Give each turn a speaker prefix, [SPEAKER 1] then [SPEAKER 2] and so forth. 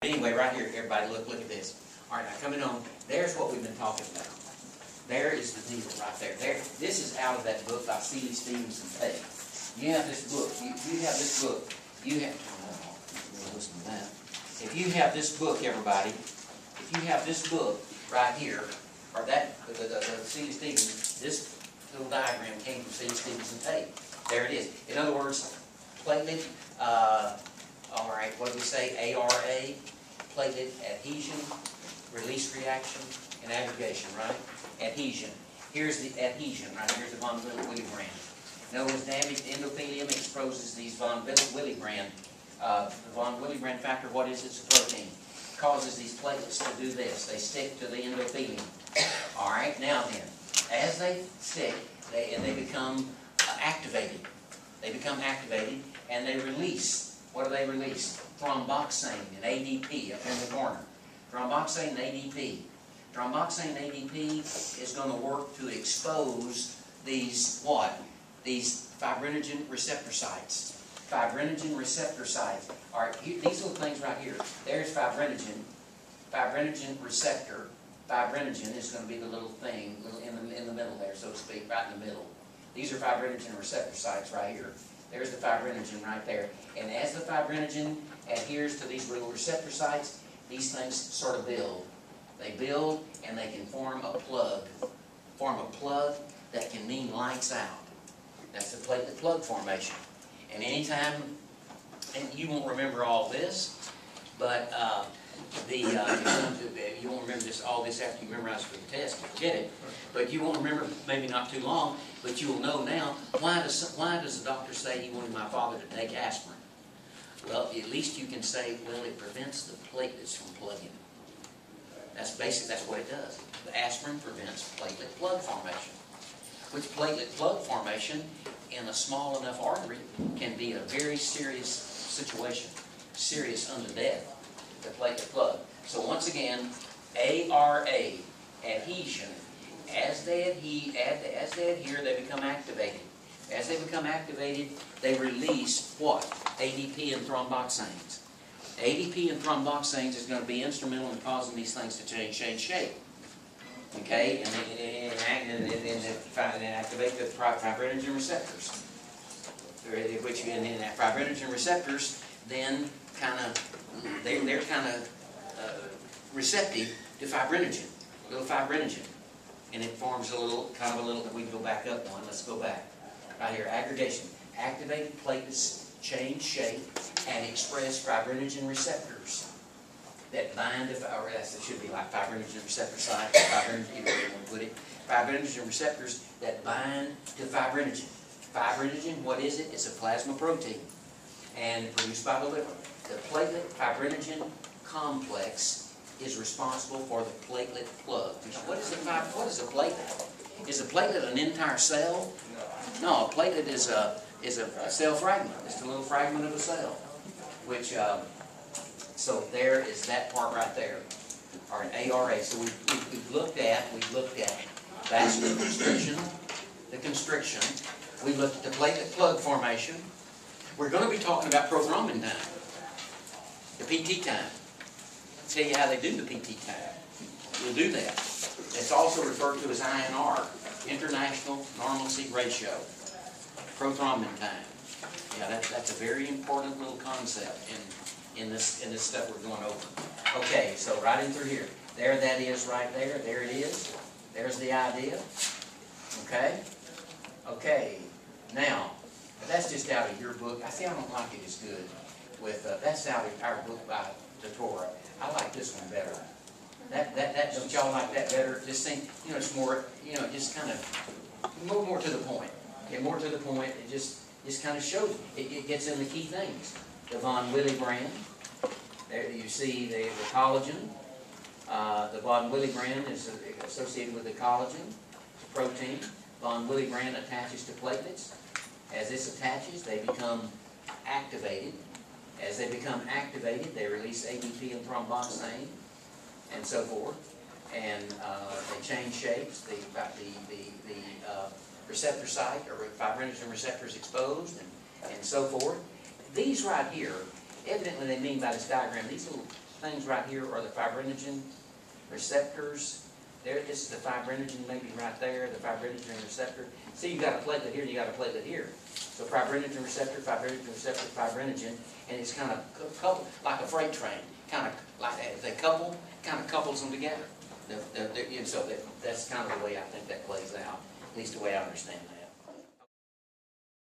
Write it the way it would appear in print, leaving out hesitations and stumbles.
[SPEAKER 1] Anyway, right here, everybody, look at this. All right, now coming on, there's what we've been talking about. There is the deal right there. This is out of that book by C.D. Stevens and Tate. You have this book. You have this book. You have. Listen to that. If you have this book, everybody, if you have this book right here, or that the C.D. Stevens, this little diagram came from C.D. Stevens and Tate. There it is. In other words, platelet. All right, what do we say? ARA, platelet adhesion, release reaction, and aggregation, right? Adhesion. Here's the adhesion, right? Here's the von Willebrand. In other words, damaged endothelium exposes these von Willebrand. The von Willebrand factor, what is it? It's a protein. Causes these platelets to do this. They stick to the endothelium. All right, now then, as they stick, they become activated. They become activated, and they release. What do they release? Thromboxane and ADP up in the corner. Thromboxane and ADP. Thromboxane and ADP is going to work to expose these what? These fibrinogen receptor sites. Fibrinogen receptor sites. All right, these little things right here. There's fibrinogen. Fibrinogen receptor. Fibrinogen is going to be the little thing in the middle there, so to speak, right in the middle. These are fibrinogen receptor sites right here. There's the fibrinogen right there. And as the fibrinogen adheres to these little receptor sites, these things sort of build. They build and they can form a plug. Form a plug that can mean lights out. That's the platelet plug formation. And anytime, and you won't remember all this, but you won't remember all this after you memorize for the test, you forget it. But you won't remember, maybe not too long, but you will know now, why does the doctor say he wanted my father to take aspirin? Well, at least you can say, well, it prevents the platelets from plugging. That's basic, that's what it does. The aspirin prevents platelet plug formation. Which platelet plug formation in a small enough artery can be a very serious situation. Serious unto death. The platelet plug. So once again, ARA, adhesion. As they adhere, they become activated. As they become activated, they release what? ADP and thromboxanes. ADP and thromboxanes is going to be instrumental in causing these things to change shape. Okay, and activate the fibrinogen receptors. Which in that fibrinogen receptors then they're kind of receptive to fibrinogen, a little fibrinogen, and it forms a little we can go back up one. Let's go back right here. Aggregation. Activated platelets change shape and express fibrinogen receptors that bind to, or that should be like fibrinogen receptor site, fibrinogen, either way you want to put it. Fibrinogen receptors that bind to fibrinogen. Fibrinogen, what is it? It's a plasma protein and produced by the liver. The platelet fibrinogen complex is responsible for the platelet plug. What is a platelet? Is a platelet an entire cell? No, a platelet is a cell fragment. It's a little fragment of a cell. Which so there is that part right there. Or an ARA. So we've looked at vascular constriction, the constriction. We looked at the platelet plug formation. We're going to be talking about prothrombin time, the PT time. I'll tell you how they do the PT time. We'll do that. It's also referred to as INR, International Normalcy Ratio, prothrombin time. Yeah, that's a very important little concept in this stuff we're going over. Okay, so right in through here. There that is right there. There it is. There's the idea. Okay? Okay. Now, that's just out of your book. I don't like it as good. That's out of our book by Torah. I like this one better. Don't y'all like that better? This thing, it's more, just kind of more to the point. Yeah, more to the point. It just kind of shows. It gets in the key things. The von Willebrand. There you see the collagen. The von Willebrand is associated with the collagen. It's a protein. Von Willebrand attaches to platelets. As this attaches, they become activated. As they become activated, they release ADP and thromboxane, and so forth. And they change shapes. The receptor site, or fibrinogen receptors exposed, and so forth. These right here, evidently they mean by this diagram, these little things right here are the fibrinogen receptors. There, this is the fibrinogen, maybe right there, the fibrinogen receptor. See, you got a platelet here and you got a platelet here. So fibrinogen receptor, fibrinogen, and it's kind of coupled like a freight train, kind of like that. They couple, kind of couples them together. And so that's kind of the way I think that plays out, at least the way I understand that.